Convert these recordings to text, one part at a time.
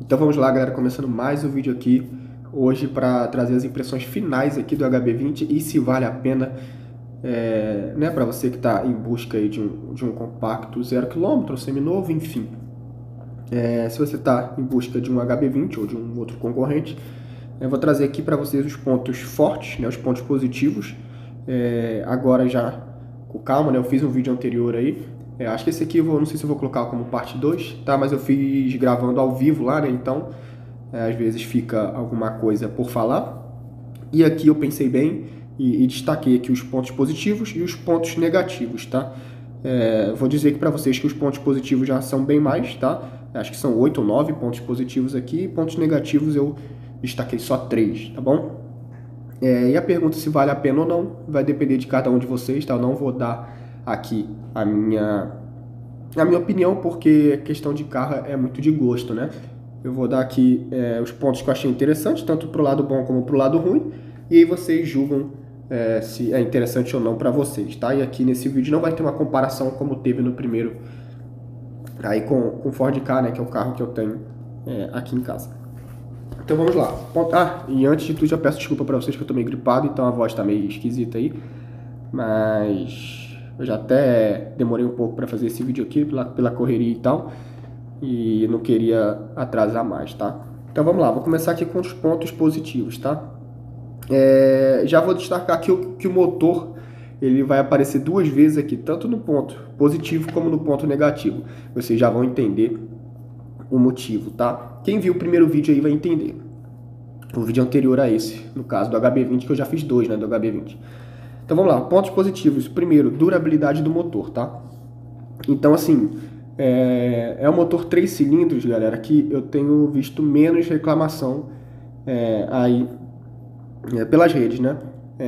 Então vamos lá, galera, começando mais um vídeo aqui hoje para trazer as impressões finais aqui do HB20 e se vale a pena, né, para você que está em busca aí de um compacto 0 km, seminovo, enfim. Se você está em busca de um HB20 ou de um outro concorrente, eu vou trazer aqui para vocês os pontos fortes, né, os pontos positivos. Agora já com calma, né, eu fiz um vídeo anterior aí. Acho que esse aqui não sei se eu vou colocar como parte 2, tá? Mas eu fiz gravando ao vivo lá, né? Então, às vezes fica alguma coisa por falar. E aqui eu pensei bem e destaquei aqui os pontos positivos e os pontos negativos, tá? Vou dizer aqui para vocês que os pontos positivos já são bem mais, tá? Acho que são 8 ou 9 pontos positivos aqui. E pontos negativos eu destaquei só 3, tá bom? E a pergunta se vale a pena ou não vai depender de cada um de vocês, tá? Eu não vou dar aqui a minha opinião, porque a questão de carro é muito de gosto, né? Eu vou dar aqui os pontos que eu achei interessantes, tanto pro lado bom como pro lado ruim, e aí vocês julgam se é interessante ou não para vocês, tá? E aqui nesse vídeo não vai ter uma comparação como teve no primeiro aí com o Ford Ka, né? Que é o carro que eu tenho aqui em casa. Então vamos lá. E antes de tudo já peço desculpa para vocês que eu tô meio gripado, então a voz tá meio esquisita aí, mas eu já até demorei um pouco para fazer esse vídeo aqui pela correria e tal, e não queria atrasar mais, tá? Então vamos lá, vou começar aqui com os pontos positivos, tá? Já vou destacar aqui que o motor ele vai aparecer 2 vezes aqui, tanto no ponto positivo como no ponto negativo. Vocês já vão entender o motivo, tá? Quem viu o primeiro vídeo aí vai entender. O vídeo anterior a esse, no caso do HB20, que eu já fiz 2, né, do HB20. Então vamos lá, pontos positivos. Primeiro, durabilidade do motor, tá? Então assim, um motor 3 cilindros, galera, que eu tenho visto menos reclamação aí pelas redes, né?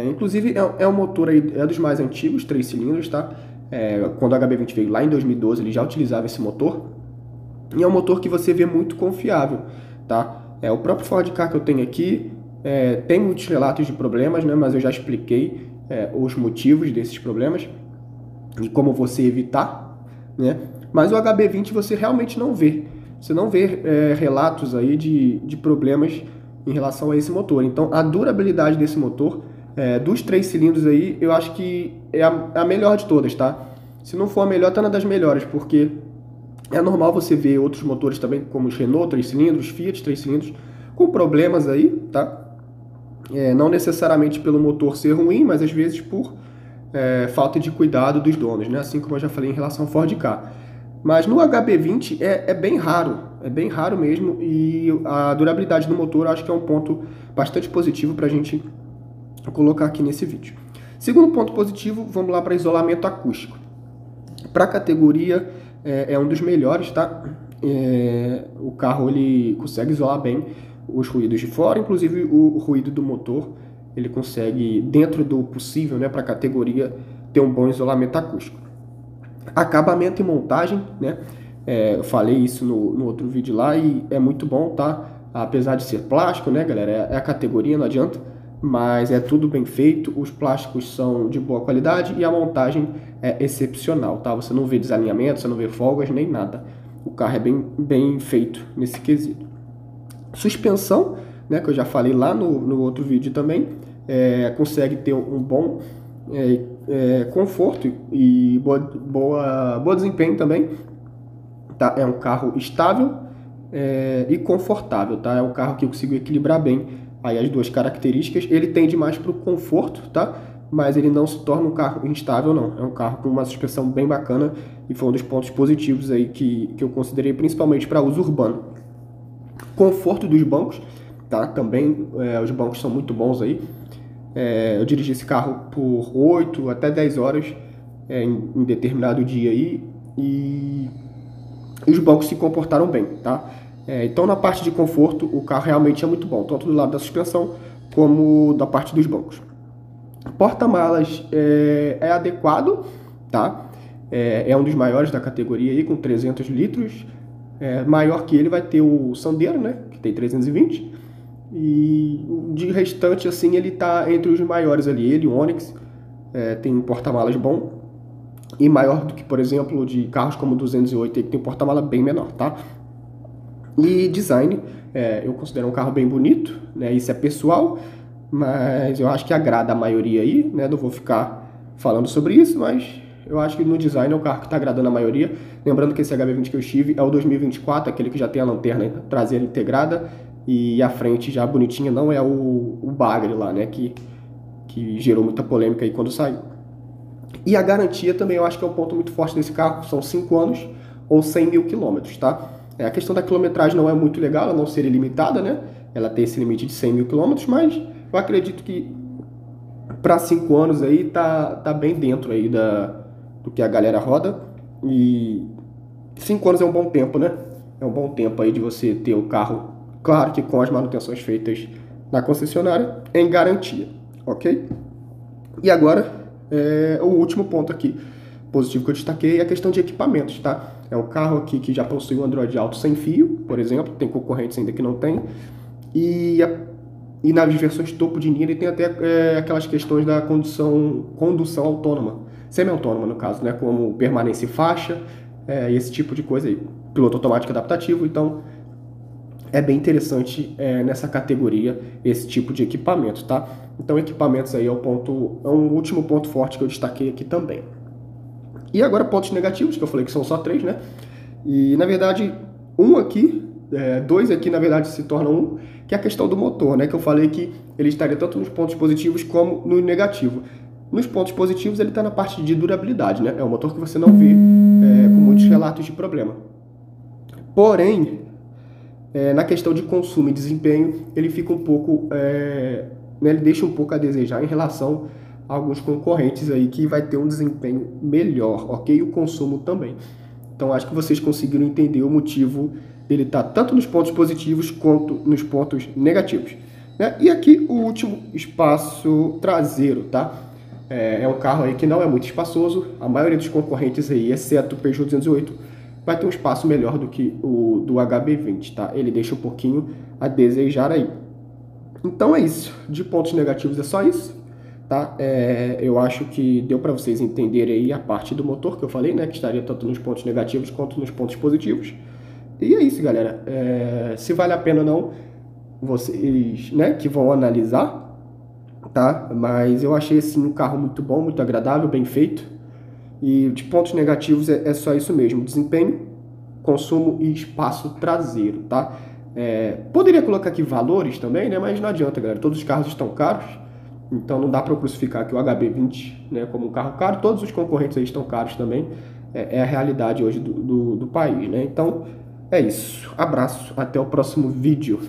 Inclusive um motor aí, dos mais antigos, 3 cilindros, tá? Quando o HB20 veio lá em 2012, ele já utilizava esse motor. E é um motor que você vê muito confiável, tá? O próprio Ford Ka que eu tenho aqui tem muitos relatos de problemas, né? Mas eu já expliquei os motivos desses problemas e como você evitar, né? Mas o HB20 você realmente não vê. Você não vê relatos aí de problemas em relação a esse motor. Então, a durabilidade desse motor, dos 3 cilindros aí, eu acho que é a melhor de todas, tá? Se não for a melhor, tá na das melhores, porque é normal você ver outros motores também, como os Renault 3 cilindros, Fiat 3 cilindros, com problemas aí, tá? Não necessariamente pelo motor ser ruim, mas às vezes por falta de cuidado dos donos, né? Assim como eu já falei em relação ao Ford Ka. Mas no HB20 é bem raro mesmo, e a durabilidade do motor eu acho que é um ponto bastante positivo para a gente colocar aqui nesse vídeo. Segundo ponto positivo, vamos lá para isolamento acústico. Para a categoria é um dos melhores, tá? O carro ele consegue isolar bem os ruídos de fora, inclusive o ruído do motor, ele consegue, dentro do possível, né, para a categoria, ter um bom isolamento acústico. Acabamento e montagem, né? Eu falei isso no outro vídeo lá e é muito bom, tá? Apesar de ser plástico, né, galera? É a categoria, não adianta, mas é tudo bem feito, os plásticos são de boa qualidade e a montagem é excepcional, tá? Você não vê desalinhamento, você não vê folgas, nem nada. O carro é bem feito nesse quesito. Suspensão, né, que eu já falei lá no outro vídeo também, consegue ter um bom conforto e boa desempenho também, tá? É um carro estável e confortável, tá? É um carro que eu consigo equilibrar bem aí as duas características. Ele tende mais para o conforto, tá? Mas ele não se torna um carro instável, não. É um carro com uma suspensão bem bacana e foi um dos pontos positivos aí que eu considerei principalmente para uso urbano. Conforto dos bancos, tá? Também os bancos são muito bons aí. Eu dirigi esse carro por 8 até 10 horas em determinado dia aí e os bancos se comportaram bem, tá? Então, na parte de conforto, o carro realmente é muito bom, tanto do lado da suspensão como da parte dos bancos. Porta-malas é adequado, tá? É um dos maiores da categoria aí, com 300 litros. Maior que ele vai ter o Sandero, né? Que tem 320. E de restante, assim, ele tá entre os maiores ali. Ele, o Onix, tem um porta-malas bom. E maior do que, por exemplo, de carros como o 208, que tem um porta-mala bem menor, tá? E design, eu considero um carro bem bonito, né? Isso é pessoal, mas eu acho que agrada a maioria aí, né? Não vou ficar falando sobre isso, mas eu acho que no design é o carro que está agradando a maioria. Lembrando que esse HB20 que eu estive é o 2024, aquele que já tem a lanterna traseira integrada e a frente já bonitinha, não é o bagre lá, né? Que gerou muita polêmica aí quando saiu. E a garantia também eu acho que é um ponto muito forte desse carro, são 5 anos ou 100 mil quilômetros, tá? A questão da quilometragem não é muito legal, ela não ser ilimitada, né? Ela tem esse limite de 100 mil quilômetros, mas eu acredito que para 5 anos aí tá bem dentro aí do que a galera roda. E 5 anos é um bom tempo, né? É um bom tempo aí de você ter o carro, claro que com as manutenções feitas na concessionária, em garantia, ok? E agora, o último ponto aqui positivo que eu destaquei é a questão de equipamentos, tá? É um carro aqui que já possui o Android Auto sem fio, por exemplo, tem concorrentes ainda que não tem, e, e nas versões topo de linha ele tem até aquelas questões da condução autônoma, semi-autônoma no caso, né? Como permanência em faixa, esse tipo de coisa aí, piloto automático adaptativo, então é bem interessante nessa categoria esse tipo de equipamento, tá? Então equipamentos aí é um último ponto forte que eu destaquei aqui também. E agora pontos negativos, que eu falei que são só 3, né? E na verdade, dois aqui na verdade se tornam um, que é a questão do motor, né? Que eu falei que ele estaria tanto nos pontos positivos como no negativo. Nos pontos positivos ele está na parte de durabilidade, né? É um motor que você não vê com muitos relatos de problema. Porém, na questão de consumo e desempenho, ele fica um pouco, né, ele deixa um pouco a desejar em relação a alguns concorrentes aí que vai ter um desempenho melhor, ok? E o consumo também. Então acho que vocês conseguiram entender o motivo dele estar tanto nos pontos positivos quanto nos pontos negativos, né? E aqui o último, espaço traseiro, tá? É um carro aí que não é muito espaçoso, a maioria dos concorrentes aí, exceto o Peugeot 208, vai ter um espaço melhor do que o do HB20, tá? Ele deixa um pouquinho a desejar aí. Então é isso. De pontos negativos é só isso, tá? Eu acho que deu para vocês entenderem aí a parte do motor que eu falei, né? Que estaria tanto nos pontos negativos quanto nos pontos positivos. E é isso, galera. Se vale a pena ou não, vocês, né, que vão analisar, tá? Mas eu achei, assim, um carro muito bom, muito agradável, bem feito. E de pontos negativos é só isso mesmo, desempenho, consumo e espaço traseiro, tá? Poderia colocar aqui valores também, né? Mas não adianta, galera, todos os carros estão caros, então não dá para eu crucificar aqui o HB20, né, como um carro caro, todos os concorrentes aí estão caros também, é a realidade hoje do país, né? Então é isso, abraço, até o próximo vídeo.